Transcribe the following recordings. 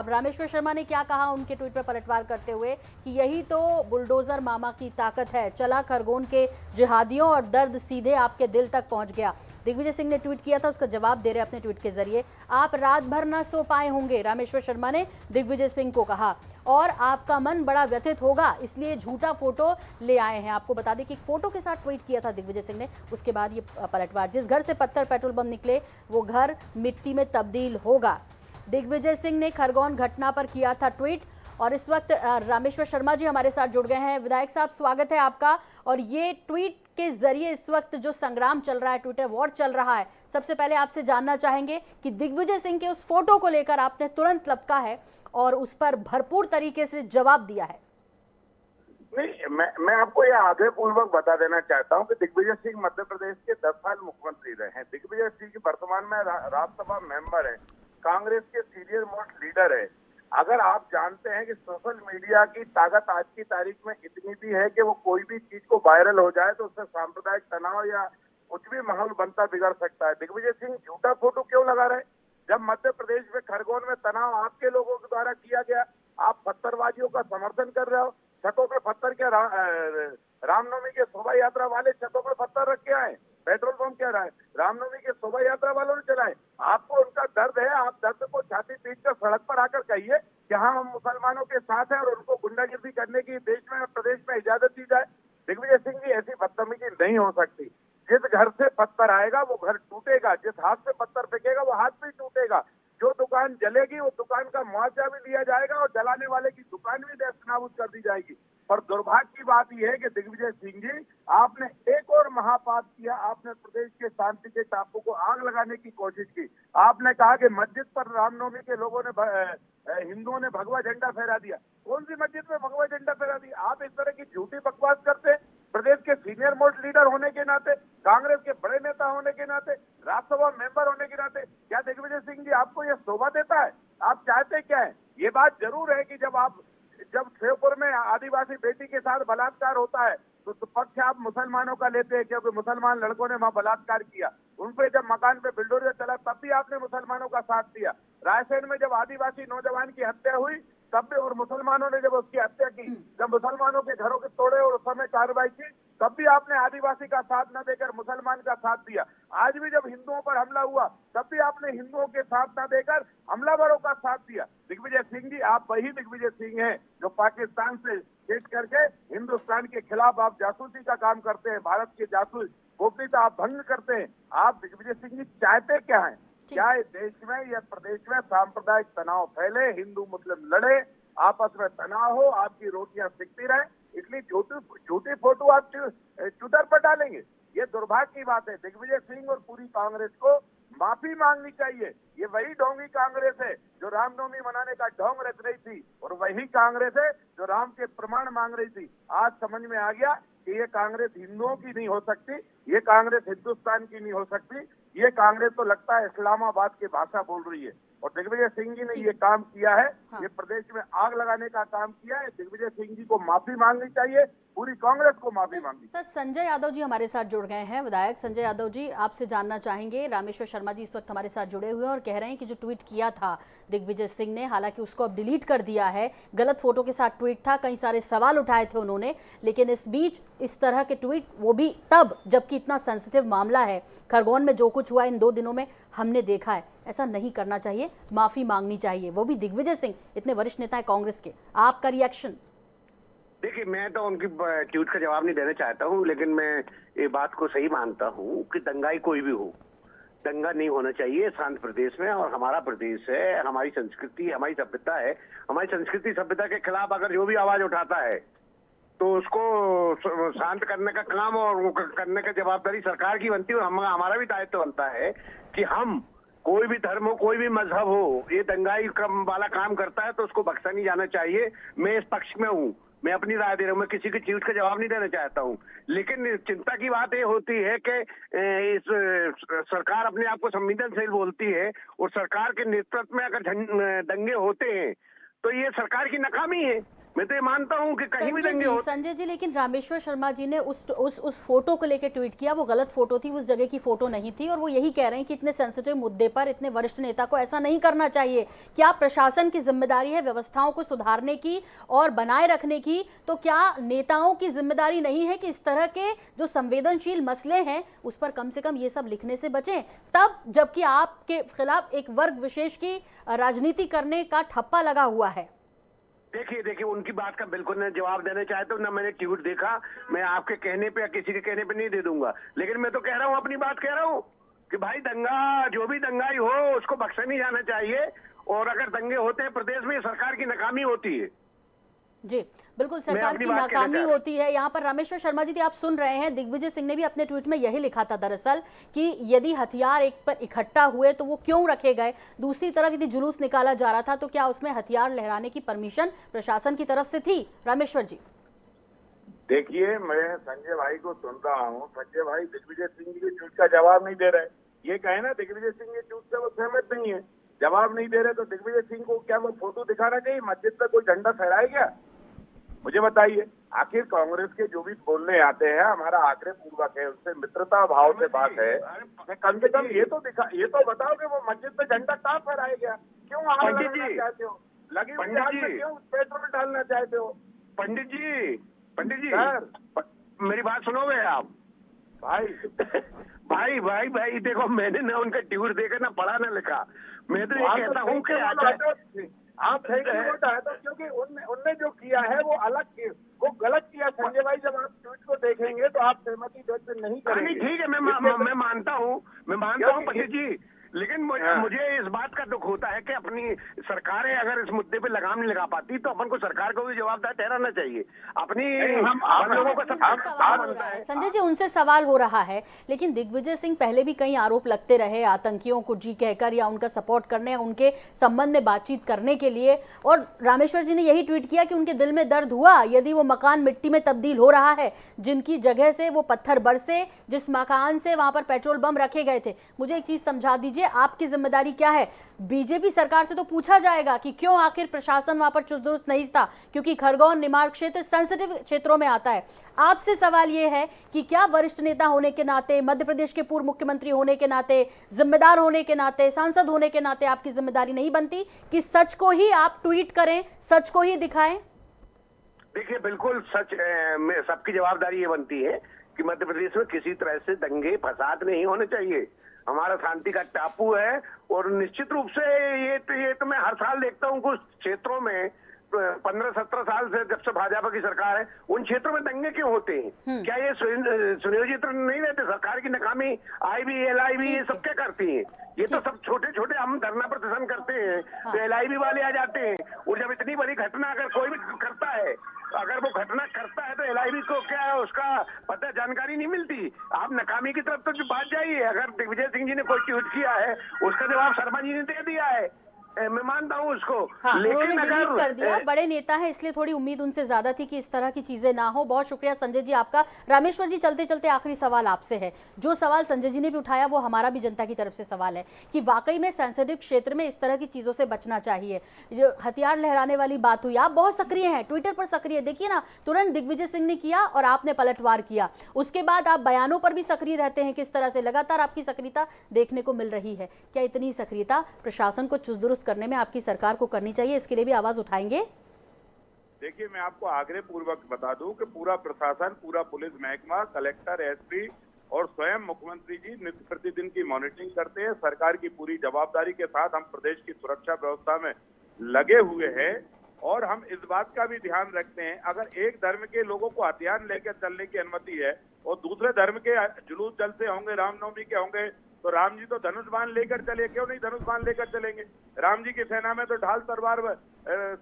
अब रामेश्वर शर्मा ने क्या कहा उनके ट्वीट पर पलटवार करते हुए कि यही तो बुलडोजर मामा की ताकत है, चला खरगोन के जिहादियों और दर्द सीधे आपके दिल तक पहुंच गया। दिग्विजय सिंह ने ट्वीट किया था, उसका जवाब दे रहे अपने ट्वीट के जरिए। आप रात भर ना सो पाए होंगे, रामेश्वर शर्मा ने दिग्विजय सिंह को कहा, और आपका मन बड़ा व्यथित होगा, इसलिए झूठा फोटो ले आए हैं। आपको बता दें कि फोटो के साथ ट्वीट किया था दिग्विजय सिंह ने, उसके बाद ये पलटवार। जिस घर से पत्थर पेट्रोल बम निकले वो घर मिट्टी में तब्दील होगा। दिग्विजय सिंह ने खरगोन घटना पर किया था ट्वीट। और इस वक्त रामेश्वर शर्मा जी हमारे साथ जुड़ गए हैं। विधायक साहब, स्वागत है आपका। और ये ट्वीट के जरिए इस वक्त जो संग्राम चल रहा है, ट्विटर वॉर चल रहा है, सबसे पहले आपसे जानना चाहेंगे कि दिग्विजय सिंह के उस फोटो को लेकर आपने तुरंत लपका है और उस पर भरपूर तरीके से जवाब दिया है। नहीं, मैं आपको यह आग्रह पूर्वक बता देना चाहता हूं कि दिग्विजय सिंह मध्य प्रदेश के 10 साल मुख्यमंत्री रहे हैं। दिग्विजय सिंह वर्तमान में राज्यसभा मेंबर है, कांग्रेस के सीनियर मोस्ट लीडर है। अगर आप जानते हैं कि सोशल मीडिया की ताकत आज की तारीख में इतनी भी है कि वो कोई भी चीज को वायरल हो जाए तो उससे सांप्रदायिक तनाव या कुछ भी माहौल बनता बिगड़ सकता है। दिग्विजय सिंह झूठा फोटो क्यों लगा रहे? जब मध्य प्रदेश में खरगोन में तनाव आपके लोगों के द्वारा किया गया, आप पत्थरबाजियों का समर्थन कर रहे हो। छतों पे पत्थर क्या रामनवमी के शोभा यात्रा वाले छतों पे पत्थर रख के आए, पेट्रोल पंप क्या रहा है, रामनवमी के शोभा यात्रा वालों ने चलाए। आपको उनका दर्द है, आप दर्द को छाती पीट कर सड़क पर आकर कहिए कि हाँ, हम मुसलमानों के साथ हैं और उनको गुंडागिर्दी करने की देश में प्रदेश में इजाजत दी जाए। दिग्विजय सिंह की ऐसी बदतमीजी नहीं हो सकती। जिस घर से पत्थर आएगा वो घर टूटेगा, जिस हाथ से पत्थर फेंकेगा वो हाथ भी टूटेगा। जो दुकान जलेगी वो दुकान का मुआवजा भी लिया जाएगा और जलाने वाले की दुकान भी नेस्तनाबूद कर दी जाएगी। पर दुर्भाग्य की बात यह है कि दिग्विजय सिंह जी, आपने एक और महापाप किया। आपने प्रदेश के शांति के टापू को आग लगाने की कोशिश की। आपने कहा कि मस्जिद पर रामनवमी के लोगों ने हिंदुओं ने भगवा झंडा फहरा दिया। कौन सी मस्जिद में भगवा झंडा फहरा दिया? आप इस तरह की झूठी बकवास करते। प्रदेश के सीनियर मोस्ट लीडर होने के नाते, कांग्रेस के बड़े नेता होने के नाते, राज्यसभा मेंबर होने के नाते, क्या दिग्विजय सिंह जी आपको यह शोभा देता है? आप चाहते क्या है? ये बात जरूर है कि जब श्योपुर में आदिवासी बेटी के साथ बलात्कार होता है तो पक्ष आप मुसलमानों का लेते हैं, क्योंकि मुसलमान लड़कों ने वहां बलात्कार किया। उन पे जब मकान पे बिल्डोजर चला तब भी आपने मुसलमानों का साथ दिया। रायसेन में जब आदिवासी नौजवान की हत्या हुई तब भी, और मुसलमानों ने जब उसकी हत्या की, जब मुसलमानों के घरों के तोड़े और उस समय कार्रवाई की, तब भी आपने आदिवासी का साथ न देकर मुसलमान का साथ दिया। आज भी जब हिंदुओं पर हमला हुआ तब भी आपने हिंदुओं के साथ न देकर हमलावरों का साथ दिया। दिग्विजय सिंह जी, आप वही दिग्विजय सिंह हैं जो पाकिस्तान से भेज करके हिंदुस्तान के खिलाफ आप जासूसी का काम करते हैं, भारत के जासूस गोपनीयता आप भंग करते हैं। आप दिग्विजय सिंह जी चाहते क्या है? क्या इस देश में या प्रदेश में सांप्रदायिक तनाव फैले, हिंदू मुस्लिम लड़े, आपस में तनाव हो, आपकी रोटियां सिकती रहे, इसलिए झूठी फोटो आप ट्विटर पर डालेंगे? ये दुर्भाग्य की बात है। दिग्विजय सिंह और पूरी कांग्रेस को माफी मांगनी चाहिए। ये वही ढोंगी कांग्रेस है जो रामनवमी मनाने का ढोंग रच रही थी, और वही कांग्रेस है जो राम के प्रमाण मांग रही थी। आज समझ में आ गया कि ये कांग्रेस हिंदुओं की नहीं हो सकती, ये कांग्रेस हिंदुस्तान की नहीं हो सकती। ये कांग्रेस तो लगता है इस्लामाबाद की भाषा बोल रही है। और दिग्विजय सिंह जी ने ये काम किया है, ये प्रदेश में आग लगाने का काम किया है। दिग्विजय सिंह जी को माफी मांगनी चाहिए, पूरी कांग्रेस को माफी मांगनी चाहिए। सर, संजय यादव जी हमारे साथ जुड़ गए हैं। विधायक संजय यादव जी, आपसे जानना चाहेंगे। रामेश्वर शर्मा जी इस वक्त हमारे साथ जुड़े हुए हैं और कह रहे हैं कि जो ट्वीट किया था दिग्विजय सिंह ने, हालांकि उसको अब डिलीट कर दिया है, गलत फोटो के साथ ट्वीट था, कई सारे सवाल उठाए थे उन्होंने, लेकिन इस बीच इस तरह के ट्वीट, वो भी तब जबकि इतना सेंसिटिव मामला है, खरगोन में जो कुछ हुआ इन 2 दिनों में हमने देखा है, ऐसा नहीं करना चाहिए, माफी मांगनी चाहिए, वो भी दिग्विजय सिंह, इतने वरिष्ठ नेता है कांग्रेस के। आपका रिएक्शन? देखिए, मैं तो उनकी ट्वीट का जवाब नहीं देना चाहता हूँ, लेकिन मैं ये बात को सही मानता हूँ कि दंगाई कोई भी हो, दंगा नहीं होना चाहिए शांत प्रदेश में। और हमारा प्रदेश है, हमारी संस्कृति, हमारी सभ्यता है। हमारी संस्कृति सभ्यता के खिलाफ अगर जो भी आवाज उठाता है तो उसको शांत करने का काम और करने का जवाबदारी सरकार की बनती है। हमारा भी दायित्व बनता है कि हम, कोई भी धर्म हो, कोई भी मजहब हो, ये दंगाई क्रम वाला काम करता है तो उसको बख्शा नहीं जाना चाहिए। मैं इस पक्ष में हूँ, मैं अपनी राय दे रहा हूँ, मैं किसी की चीज का जवाब नहीं देना चाहता हूँ। लेकिन चिंता की बात ये होती है कि इस सरकार अपने आप को संवेदनशील बोलती है, और सरकार के नेतृत्व में अगर दंगे होते हैं तो ये सरकार की नाकामी है। मैं तो ये मानता हूँ कि कहीं भी दंगे हो। संजय जी, लेकिन रामेश्वर शर्मा जी ने उस फोटो को लेकर ट्वीट किया, वो गलत फोटो थी, उस जगह की फोटो नहीं थी, और वो यही कह रहे हैं कि इतने सेंसिटिव मुद्दे पर इतने वरिष्ठ नेता को ऐसा नहीं करना चाहिए। क्या प्रशासन की जिम्मेदारी है व्यवस्थाओं को सुधारने की और बनाए रखने की, तो क्या नेताओं की जिम्मेदारी नहीं है कि इस तरह के जो संवेदनशील मसले हैं उस पर कम से कम ये सब लिखने से बचें, तब जबकि आपके खिलाफ एक वर्ग विशेष की राजनीति करने का ठप्पा लगा हुआ है? देखिए उनकी बात का बिल्कुल न जवाब देना चाहता हूँ, ना मैंने ट्वीट देखा। मैं आपके कहने पे या किसी के कहने पे नहीं दे दूंगा, लेकिन मैं तो कह रहा हूँ, अपनी बात कह रहा हूँ कि भाई दंगा, जो भी दंगाई हो उसको बख्शा नहीं जाना चाहिए। और अगर दंगे होते हैं प्रदेश में, सरकार की नाकामी होती है। जी बिल्कुल, सरकार की नाकामी होती है। यहाँ पर रामेश्वर शर्मा जी, आप सुन रहे हैं, दिग्विजय सिंह ने भी अपने ट्वीट में यही लिखा था दरअसल कि यदि हथियार एक पर इकट्ठा हुए तो वो क्यों रखे गए। दूसरी तरफ यदि जुलूस निकाला जा रहा था तो क्या उसमें हथियार लहराने की परमिशन प्रशासन की तरफ से थी? रामेश्वर जी देखिए, मैं संजय भाई को सुन रहा हूँ। संजय भाई दिग्विजय सिंह के ट्वीट का जवाब नहीं दे रहे। ये कहे ना दिग्विजय सिंह के ट्वीट से वो सहमत नहीं है, जवाब नहीं दे रहे, तो दिग्विजय सिंह को क्या वो फोटो दिखाना चाहिए? मस्जिद पर कोई झंडा फहराए क्या? मुझे बताइए। आखिर कांग्रेस के जो भी बोलने आते हैं, हमारा आग्रह पूर्वक है, उससे मित्रता भाव से बात है। कम से कम ये तो बताओ कि वो मस्जिद पे झंडा कहाँ फहराया गया? क्यों आग लगाना चाहते हो? लगी हुई आग में क्यों पेट्रोल डालना चाहते हो? पंडित जी मेरी बात सुनोगे आप? भाई देखो, मैंने ना उनका ट्वीट देखा, ना पढ़ा ना लिखा। मैं तो ये कहता हूँ कि आप सही तो, क्योंकि उनने जो किया है वो वो गलत किया। संजय भाई, जब आप ट्वीट को देखेंगे तो आप सहमति व्यक्त नहीं करेंगे। ठीक है, मैं मानता हूँ पंडित जी, लेकिन मुझे इस बात का दुख होता है कि अपनी सरकारें अगर इस मुद्दे पे लगाम नहीं लगा पाती तो अपन को सरकार को भी जवाबदार ठहराना चाहिए। अपनी लोगों को सब संजय जी, उनसे सवाल हो रहा है, लेकिन दिग्विजय सिंह पहले भी कई आरोप लगते रहे आतंकियों को जी कहकर या उनका सपोर्ट करने, उनके संबंध में बातचीत करने के लिए। और रामेश्वर जी ने यही ट्वीट किया कि उनके दिल में दर्द हुआ यदि वो मकान मिट्टी में तब्दील हो रहा है, जिनकी जगह से वो पत्थर बरसे, जिस मकान से वहां पर पेट्रोल बम रखे गए थे। मुझे एक चीज समझा दीजिए, आपकी जिम्मेदारी क्या है? बीजेपी सरकार से तो पूछा जाएगा कि क्यों आखिर प्रशासन वहां पर चुस्त दुरुस्त नहीं था, क्योंकि खरगोन निमाड़ क्षेत्र सेंसिटिव क्षेत्रों में आता है। आपसे सवाल यह है कि क्या वरिष्ठ नेता होने के नाते, मध्य प्रदेश के पूर्व मुख्यमंत्री होने के नाते, जिम्मेदार होने के नाते, सांसद होने के नाते आपकी जिम्मेदारी नहीं बनती कि सच को ही आप ट्वीट करें, सच को ही दिखाएं? देखिए, बिल्कुल सच में सबकी जवाबदारी ये बनती है कि मध्य प्रदेश में किसी तरह से दंगे फसाद नहीं होने चाहिए। हमारा शांति का टापू है, और निश्चित रूप से ये तो मैं हर साल देखता हूँ कुछ क्षेत्रों में 15-17 साल से जब से भाजपा की सरकार है, उन क्षेत्रों में दंगे क्यों होते हैं? क्या ये सुनियोजित नहीं रहते? सरकार की नाकामी, IB, LIB ये सब क्या करती हैं? ये तो सब छोटे छोटे, हम धरना प्रदर्शन करते हैं तो LIB वाले आ जाते हैं। और जब इतनी बड़ी घटना अगर कोई भी करता है, अगर वो घटना करता है तो LIB को क्या उसका पता, जानकारी नहीं मिलती? आप नाकामी की तरफ तो जो बात जाइए। अगर दिग्विजय सिंह जी ने कोई ट्वीट किया है, उसका जवाब शर्मा जी ने दे दिया है, मैं मानता हूँ उसको। लेकिन डिलीट कर दिया, बड़े नेता है इसलिए थोड़ी उम्मीद उनसे ज्यादा थी कि इस तरह की चीजें ना हो। बहुत शुक्रिया संजय जी आपका। रामेश्वर जी, चलते चलते आखिरी सवाल आपसे है। जो सवाल संजय जी ने भी उठाया वो हमारा भी जनता की तरफ से सवाल है कि वाकई में सेंसिटिव क्षेत्र में इस तरह की चीजों से बचना चाहिए। जो हथियार लहराने वाली बात हुई, आप बहुत सक्रिय हैं, ट्विटर पर सक्रिय, देखिए ना, तुरंत दिग्विजय सिंह ने किया और आपने पलटवार किया। उसके बाद आप बयानों पर भी सक्रिय रहते हैं, किस तरह से लगातार आपकी सक्रियता देखने को मिल रही है। क्या इतनी सक्रियता प्रशासन को चुस्त दुरुस्त करने में आपकी सरकार को करनी चाहिए? इसके लिए भी आवाज उठाएंगे। देखिए, मैं आपको आग्रह पूर्वक बता दूं कि पूरा प्रशासन, पूरा पुलिस महकमा, कलेक्टर, SP और स्वयं मुख्यमंत्री जी नित्य प्रतिदिन की मॉनिटरिंग करते हैं। सरकार की पूरी जवाबदारी के साथ हम प्रदेश की सुरक्षा व्यवस्था में लगे हुए हैं, और हम इस बात का भी ध्यान रखते हैं, अगर एक धर्म के लोगों को हथियार लेकर चलने की अनुमति है और दूसरे धर्म के जुलूस चलते होंगे, रामनवमी के होंगे, तो राम जी तो धनुष बाण लेकर चले, क्यों नहीं धनुष बाण लेकर चलेंगे? राम जी की सेना में तो ढाल तलवार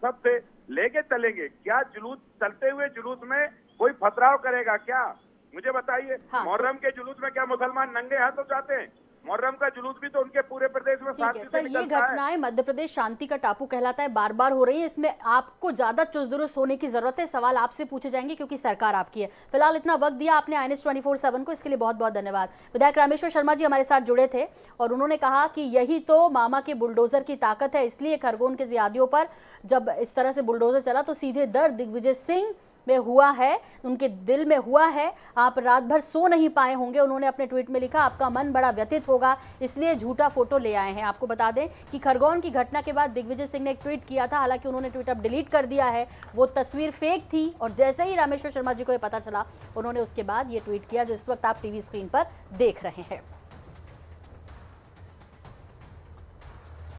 सब थे, लेके चलेंगे। क्या जुलूस चलते हुए जुलूस में कोई पथराव करेगा क्या? मुझे बताइए। मुहर्रम के जुलूस में क्या मुसलमान नंगे हाथों जाते हैं? मुहर्रम का जुलूस भी तो उनके पूरे प्रदेश में ठीक है शांति से सर, ये निकलता है। घटनाएं मध्य प्रदेश शांति का टापू कहलाता है, बार बार हो रही है, इसमें आपको ज्यादा चुस्त दुरुस्त होने की जरूरत है। सवाल आपसे पूछे जाएंगे क्योंकि सरकार आपकी है। फिलहाल इतना वक्त दिया आपने INS 24/7 को, इसके लिए बहुत बहुत धन्यवाद। विधायक रामेश्वर शर्मा जी हमारे साथ जुड़े थे और उन्होंने कहा कि यही तो मामा के बुलडोजर की ताकत है, इसलिए खरगोन के जिहादियों पर जब इस तरह से बुलडोजर चला तो सीधे दर्द दिग्विजय सिंह में हुआ है, उनके दिल में हुआ है। आप रात भर सो नहीं पाए होंगे। उन्होंने अपने ट्वीट में लिखा, आपका मन बड़ा व्यथित होगा इसलिए झूठा फोटो ले आए हैं। आपको बता दें कि खरगोन की घटना के बाद दिग्विजय सिंह ने एक ट्वीट किया था, हालांकि उन्होंने ट्वीट अब डिलीट कर दिया है। वो तस्वीर फेक थी और जैसे ही रामेश्वर शर्मा जी को ये पता चला, उन्होंने उसके बाद ये ट्वीट किया जो इस वक्त आप टीवी स्क्रीन पर देख रहे हैं।